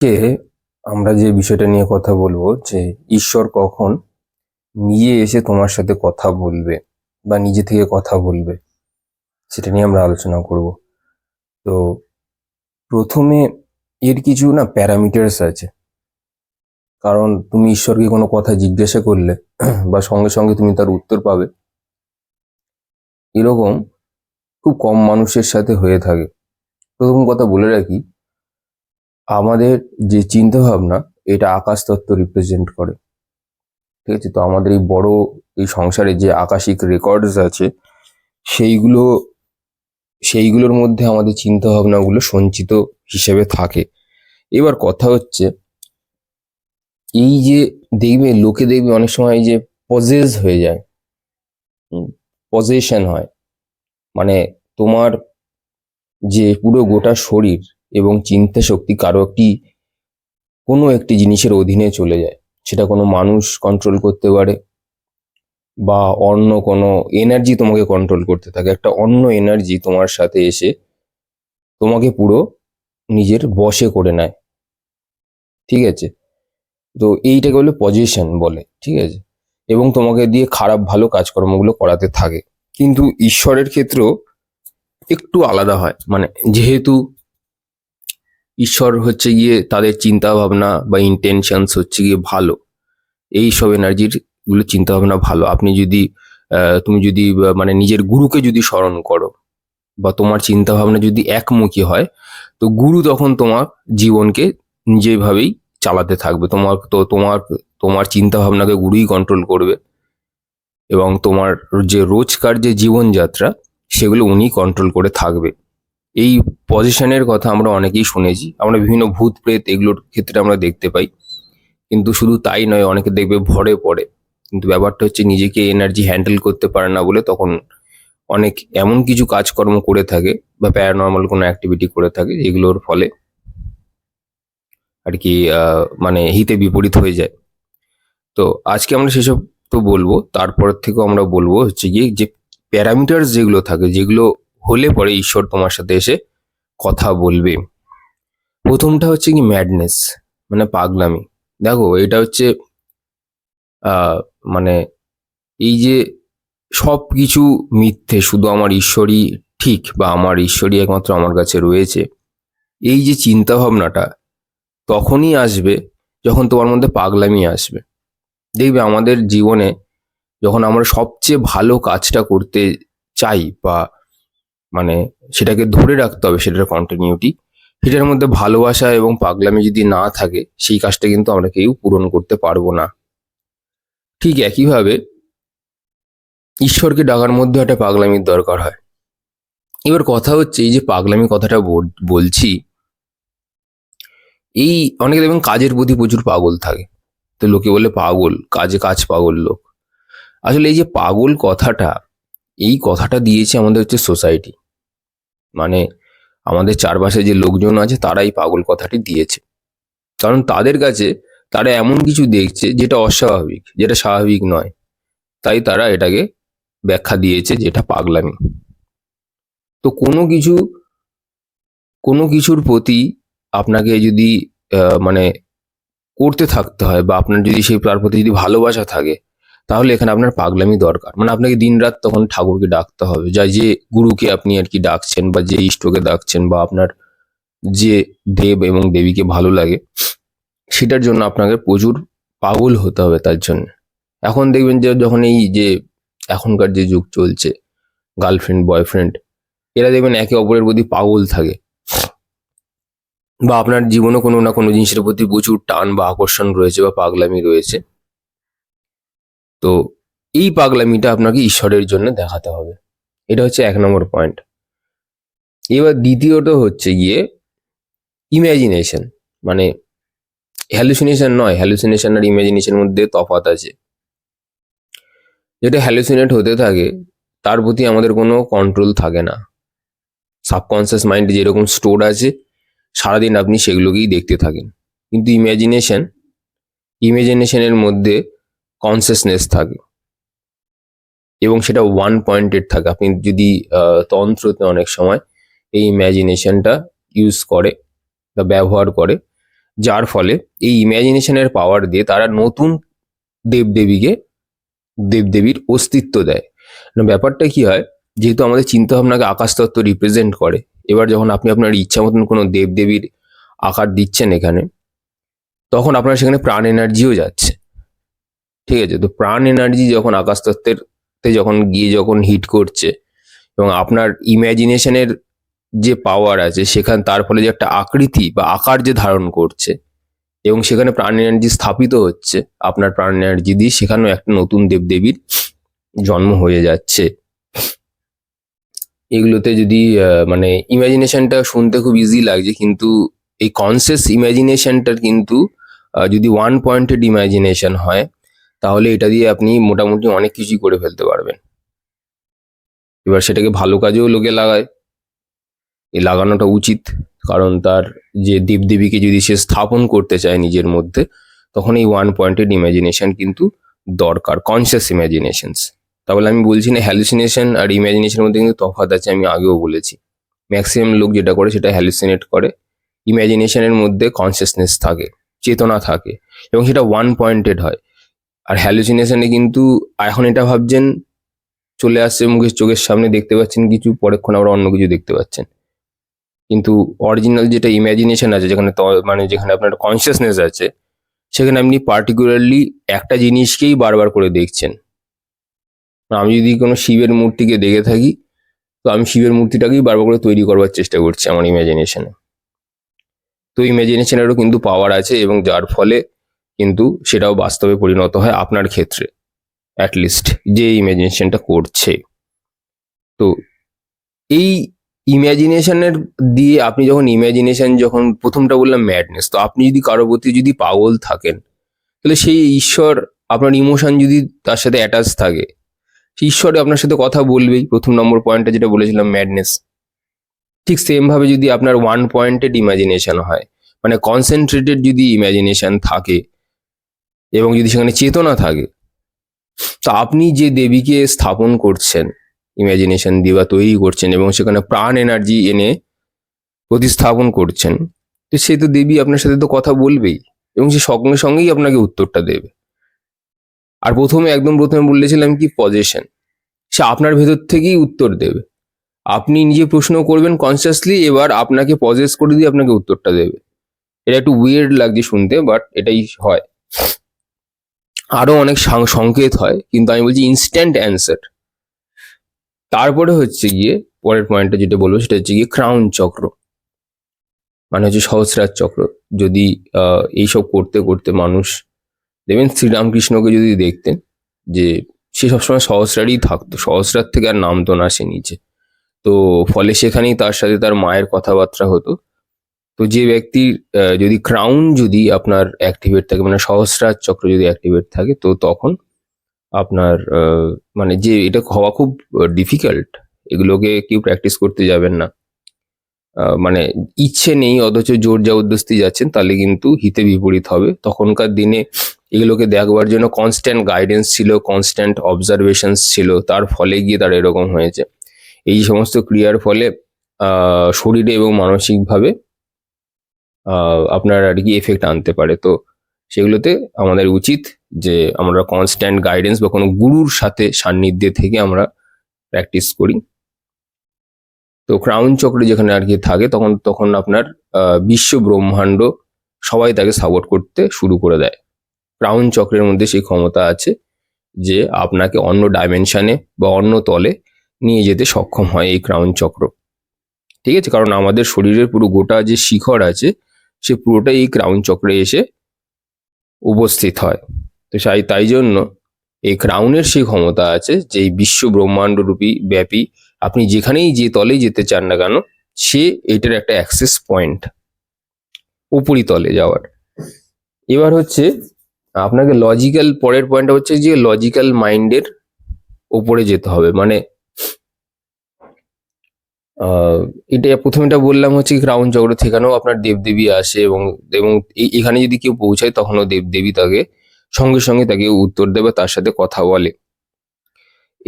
কে আমরা যে বিষয়টা নিয়ে কথা বলবো যে ঈশ্বর কখন নিজে এসে তোমার সাথে কথা বলবে বা নিজে থেকে কথা বলবে সেটা নিয়ে আমরা আলোচনা করব। তো প্রথমে এর কিছু না প্যারামিটার্স আছে। কারণ তুমি ঈশ্বরকে কোনো কথা জিজ্ঞাসা করলে বা সঙ্গে সঙ্গে তুমি তার উত্তর পাবে, এরকম খুব কম মানুষের সাথে হয়ে থাকে। প্রথম কথা বলে রাখি, আমাদের যে চিন্তা ভাবনা এটা আকাশ তত্ত্ব রিপ্রেজেন্ট করে। ঠিক আছে, তো আমাদের এই বড় এই সংসারে যে আকাশিক রেকর্ডস আছে সেইগুলো সেইগুলোর মধ্যে আমাদের চিন্তা ভাবনাগুলো সঞ্চিত হিসেবে থাকে। এবার কথা হচ্ছে, এই যে দেখবে অনেক সময় এই যে পজেস হয়ে যায়, পজেশন হয়, মানে তোমার যে পুরো গোটা শরীর এবং চিন্তা শক্তি কোনো একটি জিনিসের অধীনে চলে যায়। সেটা কোনো মানুষ কন্ট্রোল করতে পারে বা অন্য কোনো এনার্জি তোমাকে কন্ট্রোল করতে থাকে। একটা অন্য এনার্জি তোমার সাথে এসে তোমাকে পুরো নিজের বশে করে নেয়। ঠিক আছে, তো এইটাকে বলে পজিশন বলে। ঠিক আছে, এবং তোমাকে দিয়ে খারাপ ভালো কাজকর্মগুলো করাতে থাকে। কিন্তু ঈশ্বরের ক্ষেত্রেও একটু আলাদা হয়, মানে যেহেতু ঈশ্বর হচ্ছে গিয়ে তাদের চিন্তা ভাবনা বা ইন্টেনশনস হচ্ছে গিয়ে ভালো, এই সব এনার্জির গুলো চিন্তা ভাবনা ভালো। আপনি যদি তুমি যদি মানে নিজের গুরুকে যদি স্মরণ করো বা তোমার চিন্তা ভাবনা যদি একমুখী হয়, তো গুরু তখন তোমার জীবনকে নিজেভাবেই চালাতে থাকবে। তোমার চিন্তা ভাবনাকে গুরুই কন্ট্রোল করবে এবং তোমার যে রোজকার যে জীবনযাত্রা সেগুলো উনি কন্ট্রোল করে থাকবে। এই পজিশনের কথা আমরা অনেকেই শুনেছি, আমরা বিভিন্ন ভূত প্রেত এগুলোর ক্ষেত্রে আমরা দেখতে পাই। কিন্তু শুধু তাই নয়, অনেকে দেখবে ভরে পড়ে, কিন্তু ব্যাপারটা হচ্ছে নিজেকে এনার্জি হ্যান্ডেল করতে পারে না বলে তখন অনেক এমন কিছু কাজকর্ম করে থাকে বা প্যারানর্মাল কোনো অ্যাক্টিভিটি করে থাকে যেগুলোর ফলে আর কি মানে হিতে বিপরীত হয়ে যায়। তো আজকে আমরা সেসব তো বলবো, তারপর থেকেও আমরা বলবো হচ্ছে গিয়ে যে প্যারামিটার যেগুলো থাকে, যেগুলো হলে পরে ঈশ্বর তোমার সাথে এসে কথা বলবে। প্রথমটা হচ্ছে কি ম্যাডনেস, মানে পাগলামি। দেখো, এটা হচ্ছে মানে এই যে সব কিছু মিথ্যে, শুধু আমার ঈশ্বরই ঠিক বা আমার ঈশ্বরই একমাত্র আমার কাছে রয়েছে, এই যে চিন্তা ভাবনাটা তখনই আসবে যখন তোমার মধ্যে পাগলামি আসবে। দেখবে আমাদের জীবনে যখন আমরা সবচেয়ে ভালো কাজটা করতে চাই বা মানে সেটাকে ধরে রাখতে হবে, সেটার কন্টিনিউটি, সেটার মধ্যে ভালোবাসা এবং পাগলামি যদি না থাকে সেই কাজটা কিন্তু আমরা কেউ পূরণ করতে পারবো না। ঠিক একইভাবে ঈশ্বরকে ডাকার মধ্যে একটা পাগলামির দরকার হয়। এবার কথা হচ্ছে, এই যে পাগলামি কথাটা বলছি, এই অনেকে দেখবেন কাজের প্রতি প্রচুর পাগল থাকে, তো লোকে বলে পাগল, কাজে কাজ পাগল লোক। আসলে এই যে পাগল কথাটা, এই কথাটা দিয়েছে আমাদের হচ্ছে সোসাইটি, মানে আমাদের চারপাশে যে লোকজন আছে তারাই পাগল কথাটি দিয়েছে। কারণ তাদের কাছে তারা এমন কিছু দেখছে যেটা অস্বাভাবিক, যেটা স্বাভাবিক নয়, তাই তারা এটাকে ব্যাখ্যা দিয়েছে যেটা পাগলামি। তো কোনো কিছুর প্রতি আপনাকে যদি মানে করতে থাকতে হয় বা আপনার যদি সেই তার প্রতি যদি ভালোবাসা থাকে, তাহলে এখানে আপনার পাগলামি দরকার। মানে আপনাকে দিনরাত তখন ঠাকুরকে ডাকতে হবে, যা যে গুরুকে আপনি আর কি ডাকছেন বা যে ইষ্টকে ডাকছেন বা আপনার যে দেব এবং দেবীকে ভালো লাগে, সেটার জন্য আপনাকে প্রচুর পাগল হতে হবে তার জন্য। এখন দেখবেন যে যখন এই যে এখনকার যে যুগ চলছে, গার্লফ্রেন্ড বয়ফ্রেন্ড, এরা দেখবেন একে অপরের প্রতি পাগল থাকে, বা আপনার জীবনে কোনো না কোনো জিনিসের প্রতি প্রচুর টান বা আকর্ষণ রয়েছে বা পাগলামি রয়েছে। তো এই পাগলামিটা আপনাকে ঈশ্বরের জন্য দেখাতে হবে। এটা হচ্ছে 1 নম্বর পয়েন্ট। এবার দ্বিতীয়ত হচ্ছে গিয়ে ইমাজিনেশন, মানে হ্যালুসিনেশন নয়, হ্যালুসিনেশন আর ইমাজিনেশনের মধ্যে তফাৎ আছে। যেটা হ্যালুসিনেট হতে থাকে তার প্রতি আমাদের কোনো কন্ট্রোল থাকে না। সাবকনসিয়াস মাইন্ডে যেরকম স্টোর আছে, সারাদিন আপনি সেগুলোকেই দেখতে থাকেন। কিন্তু ইমাজিনেশনের মধ্যে কনসিয়াসনেস থাকে এবং সেটা ওয়ান পয়েন্টেড থাকে। আপনি যদি তন্ত্রতে অনেক সময় এই ইমাজিনেশনটা ইউজ করে বা ব্যবহার করে, যার ফলে এই ইমাজিনেশনের পাওয়ার দিয়ে তারা নতুন দেবদেবীর অস্তিত্ব দেয়। ব্যাপারটা কি হয়, যেহেতু আমাদের চিন্তা ভাবনাকে আকাশতত্ত্ব রিপ্রেজেন্ট করে, এবার যখন আপনি আপনার ইচ্ছা মতন কোনো দেবদেবীর আকার দিচ্ছেন এখানে, তখন আপনার সেখানে প্রাণ এনার্জিও যাচ্ছে। ঠিক আছে, তো প্রাণ এনার্জি যখন আকাশতত্ত্বের যখন গিয়ে যখন হিট করছে এবং আপনার ইমাজিনেশনের যে পাওয়ার আছে সেখানে, তার ফলে যে একটা আকৃতি বা আকার যে ধারণ করছে এবং সেখানে প্রাণ এনার্জি স্থাপিত হচ্ছে আপনার প্রাণ এনার্জি দিয়ে, সেখানেও একটা নতুন দেবদেবীর জন্ম হয়ে যাচ্ছে। এগুলোতে যদি মানে ইমাজিনেশনটা শুনতে খুব ইজি লাগছে, কিন্তু এই কনসিয়াস ইমাজিনেশনটার কিন্তু যদি ওয়ান পয়েন্টেড ইমাজিনেশন হয়, তাহলে এটা দিয়ে আপনি মোটামুটি অনেক কিছুই করে ফেলতে পারবেন। এবার সেটাকে ভালো কাজেও লোকে লাগায়, এই লাগানোটা উচিত, কারণ তার যে দেবদেবীকে যদি সে স্থাপন করতে চায় নিজের মধ্যে, তখন এই ওয়ান পয়েন্টেড ইমাজিনেশন কিন্তু দরকার, কনসিয়াস ইমাজিনেশনস। তাহলে আমি বলছি না হ্যালুসিনেশন আর ইমাজিনেশনের মধ্যে কিন্তু তফাৎ আছে, আমি আগেও বলেছি। ম্যাক্সিমাম লোক যেটা করে সেটা হ্যালুসিনেট করে, ইমাজিনেশনের মধ্যে কনসিয়াসনেস থাকে, চেতনা থাকে, এবং সেটা ওয়ান পয়েন্টেড হয়। আর হ্যালুসিনেশনে কিন্তু এখন এটা ভাবছেন চলে আসছে মুখের চোখের সামনে, দেখতে পাচ্ছেন কিছু, পরেক্ষণ আবার অন্য কিছু দেখতে পাচ্ছেন। কিন্তু অরিজিনাল যেটা ইমাজিনেশন আছে, যেখানে মানে যেখানে আপনার কনসিয়াসনেস আছে, সেখানে আপনি পার্টিকুলারলি একটা জিনিসকেই বারবার করে দেখছেন। আমি যদি কোনো শিবের মূর্তিকে দেখে থাকি, তো আমি শিবের মূর্তিটাকেই বারবার করে তৈরি করবার চেষ্টা করছি আমার ইমাজিনেশনে। তো ইমাজিনেশনেরও কিন্তু পাওয়ার আছে, এবং যার ফলে কিন্তু সেটাও বাস্তবে পরিণত হয় আপনার ক্ষেত্রে, অ্যাটলিস্ট যে ইমাজিনেশনটা করছে। তো এই ইমাজিনেশনের দিয়ে আপনি যখন যখন প্রথমটা বললাম ম্যাডনেস, তো আপনি যদি কারো প্রতি যদি পাগল থাকেন, তাহলে সেই ঈশ্বর, আপনার ইমোশন যদি তার সাথে অ্যাটাচ থাকে, সেই ঈশ্বরে আপনার সাথে কথা বলবেই। প্রথম নম্বর পয়েন্টটা যেটা বলেছিলাম, ম্যাডনেস। ঠিক সেম ভাবে যদি আপনার ওয়ান পয়েন্টেড ইমাজিনেশন হয়, মানে কনসেন্ট্রেটেড যদি ইমাজিনেশন থাকে এবং যদি সেখানে চেতনা থাকে, তো আপনি যে দেবীকে স্থাপন করছেন ইমাজিনেশন দিয়ে বা তৈরি করছেন এবং সেখানে প্রাণ এনার্জি এনে প্রতিস্থাপন করছেন, তো সে তো দেবী আপনার সাথে তো কথা বলবেই, এবং সে সঙ্গে সঙ্গেই আপনাকে উত্তরটা দেবে। আর একদম প্রথমে বলেছিলাম কি, পজেশন, সে আপনার ভেতর থেকেই উত্তর দেবে। আপনি নিজে প্রশ্ন করবেন কনসিয়াসলি, এবার আপনাকে পজেস করে দিয়ে আপনাকে উত্তরটা দেবে। এটা একটু উইয়ার্ড লাগছে শুনতে, বাট এটাই হয়। আরো অনেক সংকেত হয়, কিন্তু আমি বলছি ইনস্ট্যান্ট অ্যান্সার। তারপরে হচ্ছে গিয়ে পরের পয়েন্টটা যেটা বলবো, সেটা হচ্ছে গিয়ে ক্রাউন চক্র, মানে হচ্ছে সহস্রার চক্র। যদি এইসব করতে করতে মানুষ, দেখবেন শ্রীরামকৃষ্ণকে যদি দেখতেন, যে সে সবসময় সহস্রারই থাকতো, সহস্রার থেকে আর নামতো না সে নিচে। তো ফলে সেখানেই তার সাথে তার মায়ের কথাবার্তা হতো। তো যে ব্যক্তির যদি ক্রাউন যদি আপনার অ্যাক্টিভেট থাকে, মানে সহস্রার চক্র যদি অ্যাক্টিভেট থাকে, তো তখন আপনার মানে যে এটা হওয়া খুব ডিফিকাল্ট, এগুলোকে কেউ প্র্যাকটিস করতে যাবেন না। মানে ইচ্ছে নেই অথচ জোর জবরদস্তি যাচ্ছেন, তাহলে কিন্তু হিতে বিপরীত হবে। তখনকার দিনে এগুলোকে দেখবার জন্য কনস্ট্যান্ট গাইডেন্স ছিল, কনস্ট্যান্ট অবজারভেশনস ছিল, তার ফলে গিয়ে তার এরকম হয়েছে। এই সমস্ত ক্রিয়ার ফলে শরীরে এবং মানসিকভাবে আপনার আর কি এফেক্ট আনতে পারে। তো সেগুলোতে আমাদের উচিত যে আমরা কনস্ট্যান্ট গাইডেন্স বা কোনো গুরুর সাথে সান্নিধ্যে থেকে আমরা প্র্যাকটিস করি। তো ক্রাউন চক্রে যেখানে আর কি থাকে, তখন তখন আপনার বিশ্ব ব্রহ্মাণ্ড সবাই তাকে সাপোর্ট করতে শুরু করে দেয়। ক্রাউন চক্রের মধ্যে সেই ক্ষমতা আছে যে আপনাকে অন্য ডাইমেনশনে বা অন্য তলে নিয়ে যেতে সক্ষম হয় এই ক্রাউন চক্র। ঠিক আছে, কারণ আমাদের শরীরের পুরো গোটা যে শিখর আছে, সে পুরোটাই এই ক্রাউন চক্রে এসে উপস্থিত হয়। তো তাই জন্য এই ক্রাউনের সেই ক্ষমতা আছে যে এই বিশ্ব ব্রহ্মাণ্ড রূপী ব্যাপী আপনি যেখানেই যে তলেই যেতে চান না কেন, সে এটার একটা অ্যাক্সেস পয়েন্ট উপরিতলে যাওয়ার। এবার হচ্ছে আপনাকে লজিক্যাল, পরের পয়েন্টটা হচ্ছে যে লজিক্যাল মাইন্ডের ওপরে যেতে হবে। মানে এটা প্রথমেটা বললাম হচ্ছে ক্রাউন চক্র, সেখানেও আপনার দেবদেবী আসে, এবং এবং এখানে যদি কেউ পৌঁছায়, তখনও দেবদেবী তাকে সঙ্গে সঙ্গে তাকে উত্তর দেবে, তার সাথে কথা বলে।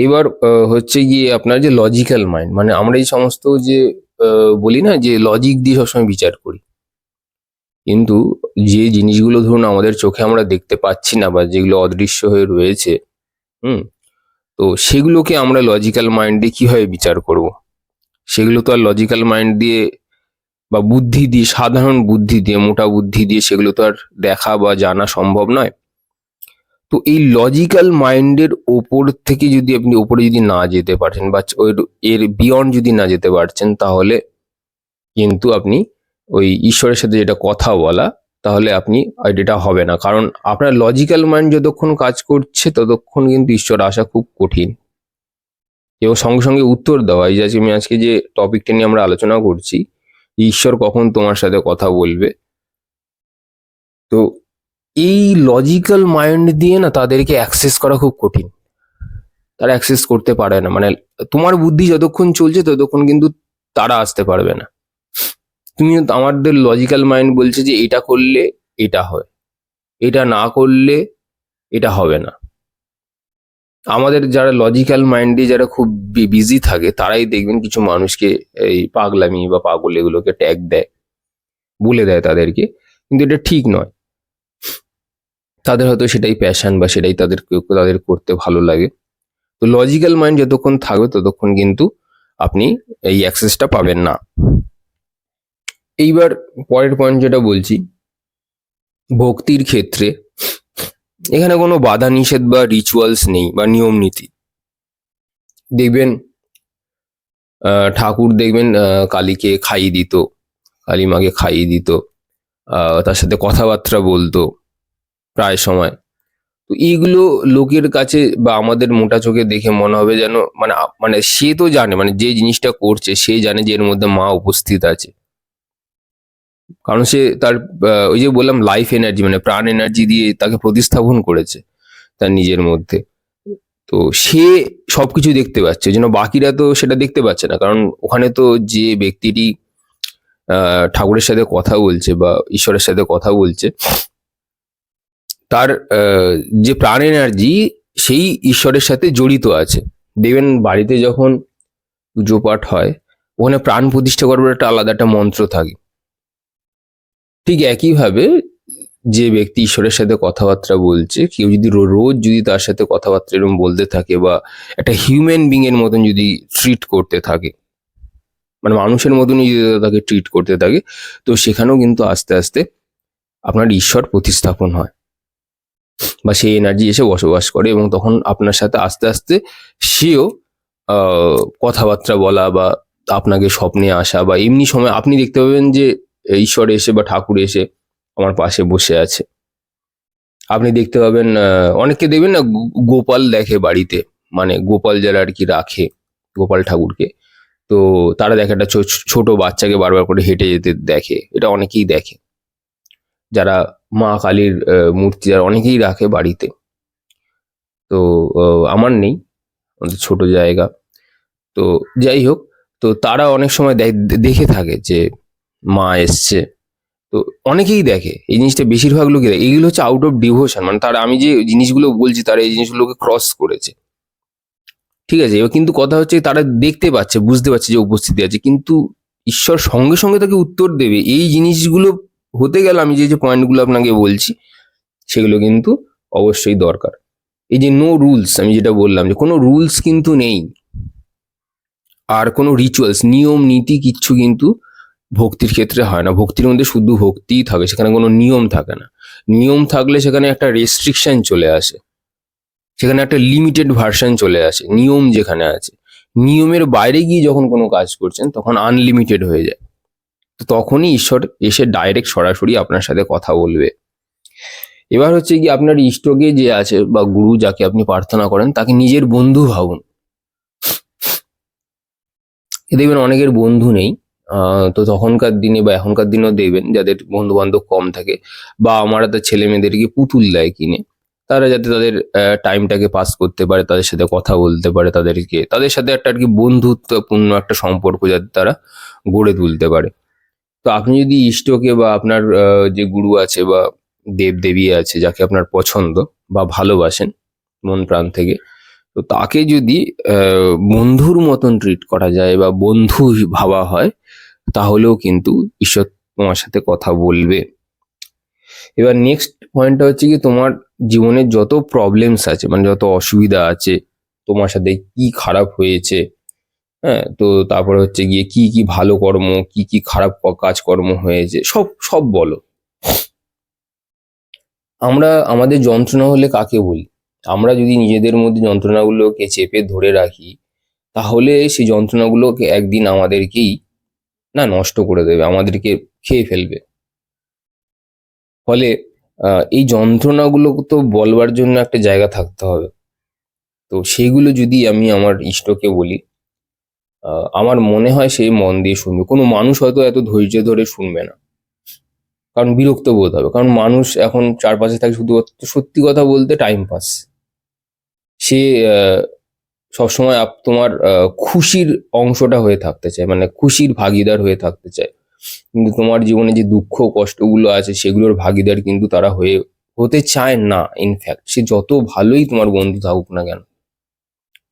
এবার হচ্ছে গিয়ে আপনার যে লজিক্যাল মাইন্ড, মানে আমরা এই সমস্ত যে বলি না যে লজিক দিয়ে সবসময় বিচার করি, কিন্তু যে জিনিসগুলো ধরুন আমাদের চোখে আমরা দেখতে পাচ্ছি না বা যেগুলো অদৃশ্য হয়ে রয়েছে, হুম, তো সেগুলোকে আমরা লজিক্যাল মাইন্ড দিয়ে কিভাবে বিচার করব? সেগুলো তো আর লজিক্যাল মাইন্ড দিয়ে বা বুদ্ধি দিয়ে, সাধারণ বুদ্ধি দিয়ে, মোটা বুদ্ধি দিয়ে সেগুলো তো আর দেখা বা জানা সম্ভব নয়। তো এই লজিক্যাল মাইন্ডের ওপর থেকে যদি আপনি ওপরে যদি না যেতে পারেন বা এর বিয়ন্ড যদি না যেতে পারছেন, তাহলে কিন্তু আপনি ওই ঈশ্বরের সাথে যেটা কথা বলা, তাহলে আপনি এটা হবে না। কারণ আপনার লজিক্যাল মাইন্ড যতক্ষণ কাজ করছে ততক্ষণ কিন্তু ঈশ্বর আসা খুব কঠিন। এবং সঙ্গে সঙ্গে উত্তর দেওয়া, এই যে আমি আজকে যে টপিকটা নিয়ে আমরা আলোচনা করছি, ঈশ্বর কখন তোমার সাথে কথা বলবে, তো এই লজিক্যাল মাইন্ড দিয়ে না তাদেরকে অ্যাক্সেস করা খুব কঠিন। তারা অ্যাক্সেস করতে পারে না, মানে তোমার বুদ্ধি যতক্ষণ চলছে ততক্ষণ কিন্তু তারা আসতে পারবে না। তুমি, আমাদের লজিক্যাল মাইন্ড বলছে যে এটা করলে এটা হয়, এটা না করলে এটা হবে না। আমাদের যারা লজিক্যাল মাইন্ড দিয়ে যারা খুব বিজি থাকে, তারাই দেখবেন কিছু মানুষকে এই পাগলামি বা পাগল এগুলোকে ট্যাগ দেয়, বলে দেয় তাদেরকে, কিন্তু এটা ঠিক নয়। তাদের হয়তো সেটাই প্যাশন বা সেটাই তাদের করতে ভালো লাগে। তো লজিক্যাল মাইন্ড যতক্ষণ থাকবে ততক্ষণ কিন্তু আপনি এই অ্যাক্সেসটা পাবেন না। এইবার পরের পয়েন্ট যেটা বলছি, ভক্তির ক্ষেত্রে এখানে কোনো বাধা নিষেধ বা রিচুয়ালস নেই বা নিয়ম নীতি। দেখবেন ঠাকুর দেখবেন কালীকে খাইয়ে দিত, কালী মাকে খাইয়ে দিত, তার সাথে কথাবার্তা বলতো প্রায় সময়। তো এইগুলো লোকের কাছে বা আমাদের মোটা চোখে দেখে মনে হবে যেন মানে সে তো জানে, মানে যে জিনিসটা করছে সে জানে যে এর মধ্যে মা উপস্থিত আছে। কারণ সে তার ওই যে বললাম লাইফ এনার্জি, মানে প্রাণ এনার্জি দিয়ে তাকে প্রতিস্থাপন করেছে তার নিজের মধ্যে। তো সে সবকিছু দেখতে পাচ্ছে, ওই জন্য বাকিরা তো সেটা দেখতে পাচ্ছে না। কারণ ওখানে তো যে ব্যক্তিটি ঠাকুরের সাথে কথা বলছে বা ঈশ্বরের সাথে কথা বলছে, তার যে প্রাণ এনার্জি সেই ঈশ্বরের সাথে জড়িত আছে। দেখবেন বাড়িতে যখন পুজো পাঠ হয়, ওখানে প্রাণ প্রতিষ্ঠা করবার একটা আলাদা একটা মন্ত্র থাকে। ঠিক একইভাবে যে ব্যক্তি ঈশ্বরের সাথে কথাবার্তা বলছে, কেউ যদি রোজ যদি তার সাথে কথাবার্তা এরকম বলতে থাকে বা একটা হিউম্যান বিং এর মতন যদি ট্রিট করতে থাকে, মানে মানুষের মতনই যদি তাকে ট্রিট করতে থাকে, তো সেখানেও কিন্তু আস্তে আস্তে আপনার ঈশ্বর প্রতিস্থাপন হয় বা সেই এনার্জি এসে বসবাস করে, এবং তখন আপনার সাথে আস্তে আস্তে সেও কথাবার্তা বলা বা আপনাকে স্বপ্নে আসা বা এমনি সময় আপনি দেখতে পাবেন যে ঈশ্বর এসে বা ঠাকুর এসে আমার পাশে বসে আছে। আপনি দেখতে পাবেন অনেককে দেখবেন না, গোপাল দেখে বাড়িতে, মানে গোপাল যারা আর কি রাখে গোপাল ঠাকুরকে, তো তারা দেখে একটা ছোট বাচ্চাকে বারবার করে হেঁটে যেতে দেখে। এটা অনেকেই দেখে, যারা মা কালীর মূর্তি যারা অনেকেই রাখে বাড়িতে। তো আমার নেই, আমাদের ছোট জায়গা। তো যাই হোক, তো তারা অনেক সময় দেখে থাকে যে মা এসছে। তো অনেকেই দেখে এই জিনিসটা, বেশিরভাগ লোকে দেখে। এইগুলো হচ্ছে আউট অফ ডিভোশন, মানে তারা, আমি যে জিনিসগুলো বলছি তারা এই জিনিসগুলোকে ক্রস করেছে, ঠিক আছে। এবার কিন্তু কথা হচ্ছে তারা দেখতে পাচ্ছে, বুঝতে পারছে যে উপস্থিতি আছে, কিন্তু ঈশ্বর সঙ্গে সঙ্গে তাকে উত্তর দেবে এই জিনিসগুলো হতে গেলে আমি যে যে পয়েন্টগুলো আপনাকে বলছি সেগুলো কিন্তু অবশ্যই দরকার। এই যে নো রুলস, আমি যেটা বললাম যে কোনো রুলস কিন্তু নেই, আর কোনো রিচুয়ালস, নিয়ম নীতি কিচ্ছু কিন্তু ভক্তির ক্ষেত্রে হয় না। ভক্তির মধ্যে শুধু ভক্তিই থাকে, সেখানে কোনো নিয়ম থাকে না। নিয়ম থাকলে সেখানে একটা রেস্ট্রিকশন চলে আসে, সেখানে একটা লিমিটেড ভার্সন চলে আসে। নিয়ম যেখানে আছে, নিয়মের বাইরে গিয়ে যখন কোনো কাজ করছেন তখন আনলিমিটেড হয়ে যায়। তো তখনই ঈশ্বর এসে ডাইরেক্ট সরাসরি আপনার সাথে কথা বলবে। এবার হচ্ছে কি, আপনার ইষ্টকে যে আছে বা গুরু যাকে আপনি প্রার্থনা করেন তাকে নিজের বন্ধু ভাবুন। দেখবেন অনেকের বন্ধু নেই, তো তখনকার দিনে বা এখনকার দিনেও দেখবেন যাদের বন্ধু বান্ধব কম থাকে, বা আমরা তার ছেলে মেয়েদেরকে পুতুল দেয় কিনে, তারা যাতে তাদের টাইমটাকে পাস করতে পারে, তাদের সাথে কথা বলতে পারে, তাদের সাথে একটা আর কি বন্ধুত্বপূর্ণ একটা সম্পর্ক যাতে তারা গড়ে তুলতে পারে। তো আপনি যদি ইষ্টকে বা আপনার যে গুরু আছে বা দেব দেবী আছে যাকে আপনার পছন্দ বা ভালোবাসেন মন প্রাণ থেকে, তো তাকে যদি বন্ধুর মতন ট্রিট করা যায় বা বন্ধু ভাবা হয়, তাহলেও কিন্তু ঈশ্বর তোমার সাথে কথা বলবে। এবার নেক্সট পয়েন্টটা হচ্ছে কি, তোমার জীবনের যত প্রবলেমস আছে, মানে যত অসুবিধা আছে, তোমার সাথে কি খারাপ হয়েছে, হ্যাঁ, তো তারপরে হচ্ছে গিয়ে কি কি ভালো কর্ম, কি কি খারাপ কাজকর্ম হয়েছে, সব সব বলো। আমরা আমাদের যন্ত্রণা হলে কাকে বলি? আমরা যদি নিজেদের মধ্যে যন্ত্রণাগুলোকে চেপে ধরে রাখি, তাহলে সেই যন্ত্রণাগুলোকে একদিন আমাদেরকেই না নষ্ট করে দেবে, আমাদেরকে খেয়ে ফেলবে। ফলে এই যন্ত্রণাগুলো তো বলবার জন্য একটা জায়গা থাকতে হবে। তো সেইগুলো যদি আমি আমার ইষ্টকে বলি, আমার মনে হয় সেই মন দিয়ে শুনবে। কোনো মানুষ হয়তো এত ধৈর্য ধরে শুনবে না, কারণ বিরক্ত বোধ হবে, কারণ মানুষ এখন চারপাশে থাকে শুধুমাত্র সত্যি কথা বলতে টাইম পাস। সে সবসময় তোমার খুশির অংশটা হয়ে থাকতে চায়, মানে খুশির ভাগিদার হয়ে থাকতে চায়। কিন্তু তোমার জীবনে যে দুঃখ কষ্টগুলো আছে সেগুলোর ভাগিদার কিন্তু তারা হতে চায় না। ইনফ্যাক্ট সে যত ভালোই তোমার বন্ধু থাকুক না কেন,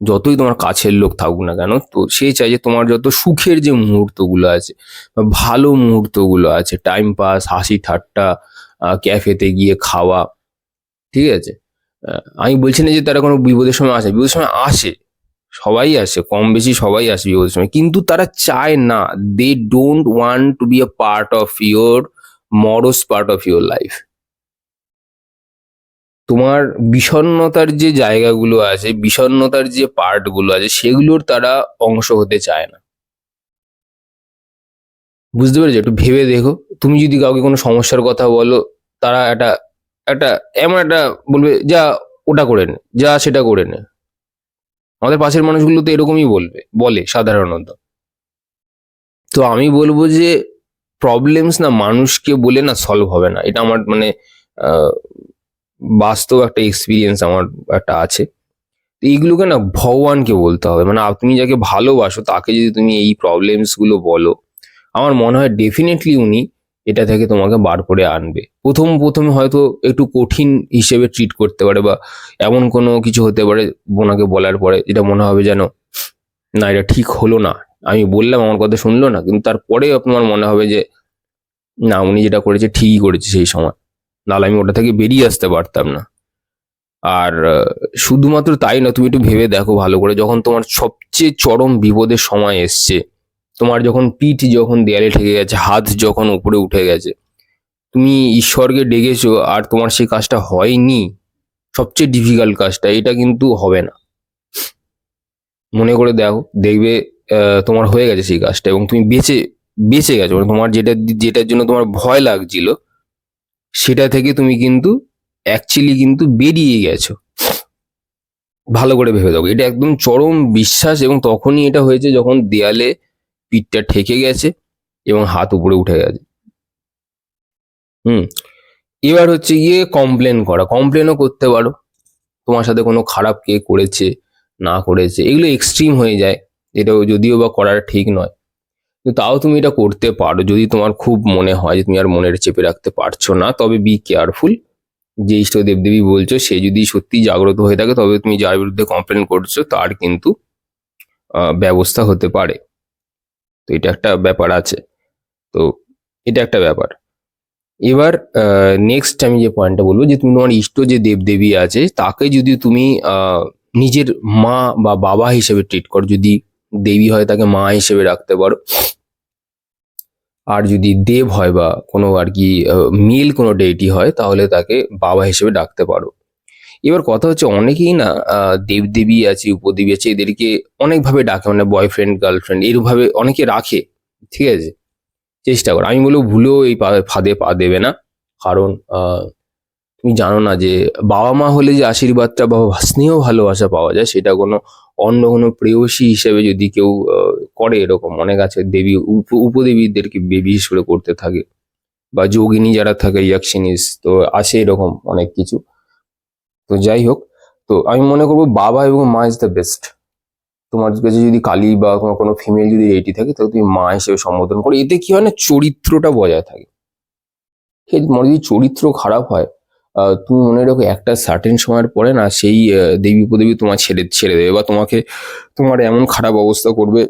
যতই তোমার কাছের লোক থাকুক না কেন, তো সে চায় যে তোমার যত সুখের যে মুহূর্তগুলো আছে বা ভালো মুহূর্তগুলো আছে, টাইম পাস, হাসি ঠাট্টা, ক্যাফেতে গিয়ে খাওয়া, ঠিক আছে? আমি বলছি না যে তারা কোনো বিপদের সময় আসে, বিপদের সময় আসে, সবাই আসে, কম বেশি সবাই আসে বিপদের সময়, কিন্তু তারা চায় না, they don't want to be a part of your morose part of your life. তোমার বিষণ্ণতার যে জায়গাগুলো আছে, বিষণ্ণতার যে পার্টগুলো আছে, সেগুলোর তারা অংশ হতে চায় না। বুঝতে পেরেছো? একটু ভেবে দেখো। তুমি যদি কাউকে কোনো সমস্যার কথা বলো, তারা একটা একটা এমন একটা বলবে, যা ওটা করে নে, যা সেটা করে নে। আমাদের পাশের মানুষগুলো তো এরকমই বলে সাধারণত। তো আমি বলবো যে প্রবলেমস না মানুষকে বলে না সলভ হবে না। এটা আমার মানে আহ, বাস্তব একটা এক্সপিরিয়েন্স আমার একটা আছে। তো এইগুলোকে না ভগবানকে বলতে হবে, মানে তুমি যাকে ভালোবাসো তাকে যদি তুমি এই প্রবলেমস গুলো বলো, আমার মনে হয় ডেফিনেটলি উনি এটা থেকে তোমাকে বার করে আনবে। প্রথমে হয়তো একটু কঠিন হিসেবে ট্রিট করতে পারে, বা এমন কোনো কিছু হতে পারে ওনাকে বলার পরে যেটা মনে হবে যেন না, এটা ঠিক হলো না, আমি বললাম আমার কথা শুনলো না, কিন্তু তারপরে আপনার মনে হবে যে না, উনি যেটা করেছে ঠিকই করেছে সেই সময়, নাহলে আমি ওটা থেকে বেরিয়ে আসতে পারতাম না। আর শুধুমাত্র তাই না, তুমি একটু ভেবে দেখো ভালো করে, যখন তোমার সবচেয়ে চরম বিপদের সময় এসছে, তোমার যখন পিঠ যখন দেয়ালে ঠেকে গেছে, হাত যখন উপরে উঠে গেছে, তুমি ঈশ্বরকে ডেকেছো আর তোমার সেই কাজটা হয়নি, সবচেয়ে ডিফিকাল্ট কাজটা, এটা কিন্তু হবে না। মনে করে দেখো, দেখবে তোমার হয়ে গেছে সেই কাজটা এবং তুমি বেঁচে বেঁচে গেছো, মানে তোমার যেটার জন্য তোমার ভয় লাগছিল, সেটা থেকে তুমি কিন্তু অ্যাকচুয়ালি কিন্তু বেরিয়ে গেছো। ভালো করে ভেবে দেখো, এটা একদম চরম বিশ্বাস, এবং তখনই এটা হয়েছে যখন দেয়ালে পিঠটা ঠেকে গেছে এবং হাত উপরে উঠে গেছে। হুম। এবার হচ্ছে গিয়ে কমপ্লেন করা, কমপ্লেনও করতে পারো, তোমার সাথে কোনো খারাপ কে করেছে না করেছে, এগুলো এক্সট্রিম হয়ে যায়, এটাও যদিও বা করার ঠিক নয়, কিন্তু তাও তুমি এটা করতে পারো যদি তোমার খুব মনে হয় যে তুমি আর মনের চেপে রাখতে পারছো না। তবে বি কেয়ারফুল, যে ইষ্ট দেবদেবী বলছো সে যদি সত্যি জাগ্রত হয়ে থাকে, তবে তুমি যার বিরুদ্ধে কমপ্লেন করছো তার কিন্তু ব্যবস্থা হতে পারে। তো এটা একটা ব্যাপার আছে। তো এটা একটা ব্যাপার। এবার নেক্সট আমি যে পয়েন্টটা বলবো, যে তুমি তোমার ইষ্ট যে দেবদেবী আছে তাকে যদি তুমি নিজের মা বা বাবা হিসেবে ট্রিট করো, যদি দেবী হয় তাকে মা হিসেবে রাখতে পারো, আর যদি দেব হয় বা কোনো আর কি মেল কোনো ডেইটি হয়, তাহলে তাকে বাবা হিসেবে ডাকতে পারো। এবার কথা হচ্ছে, অনেকেই না দেবদেবী আছে, উপদেবী আছে, এদেরকে অনেকভাবে ডাকে, মানে বয়ফ্রেন্ড গার্লফ্রেন্ড এরভাবে অনেকে রাখে, ঠিক আছে? চেষ্টা করো, আমি বলবো ভুলেও এই ফাঁদে পা দেবে না। কারণ তুমি জানো না যে বাবা মা হলে যে আশীর্বাদটা বা স্নেহ ভালোবাসা পাওয়া যায়, সেটা কোনো অন্য কোনো প্রেয়সী হিসেবে যদি কেউ করে, এরকম অনেক আছে দেবী, উপদেবীদেরকে বিশেষ করে করতে থাকে, বা যোগিনী যারা থাকে, ইয়াকশিনিস, তো আছে এরকম অনেক কিছু। তো যাই হোক, তো আমি মনে করবো বাবা এবং মা ইজ দ্য বেস্ট। তোমার কাছে যদি কালী বা কোনো কোনো ফিমেল যদি রেডি থাকে, তাহলে তুমি মা হিসেবে সম্বোধন করো। এতে কি হয় না, চরিত্রটা বজায় থাকে। তোমার যদি চরিত্র খারাপ হয়, তুমি মনে রাখো একটা সার্টেন সময়ের পরে না সেই দেবী উপদেবী তোমার ছেড়ে ছেড়ে দেবে, বা তোমার এমন খারাপ অবস্থা করবে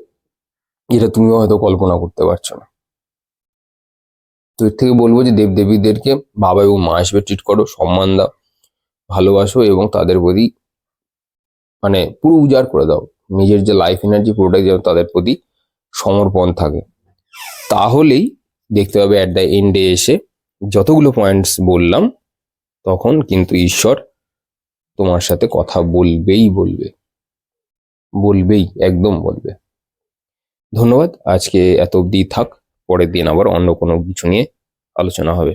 যেটা তুমিও হয়তো কল্পনা করতে পারছো না। তো এর থেকে বলবো যে দেবদেবীদেরকে বাবা এবং মা হিসেবে ট্রিট করো, সম্মান দাও, ভালোবাসো এবং তাদের প্রতি মানে পুরো উজাড় করে দাও। নিজের যে লাইফ এনার্জি পুরোটাই যেন তাদের প্রতি সমর্পণ থাকে। তাহলেই দেখতে পাবে অ্যাট দ্য এন্ডে এসে যতগুলো পয়েন্টস বললাম, তখন কিন্তু ঈশ্বর তোমার সাথে কথা বলবেই বলবে, বলবেই, একদম বলবে। ধন্যবাদ, আজকে এত অবধি থাক। পরের দিন আবার অন্য কোনো কিছু নিয়ে আলোচনা হবে।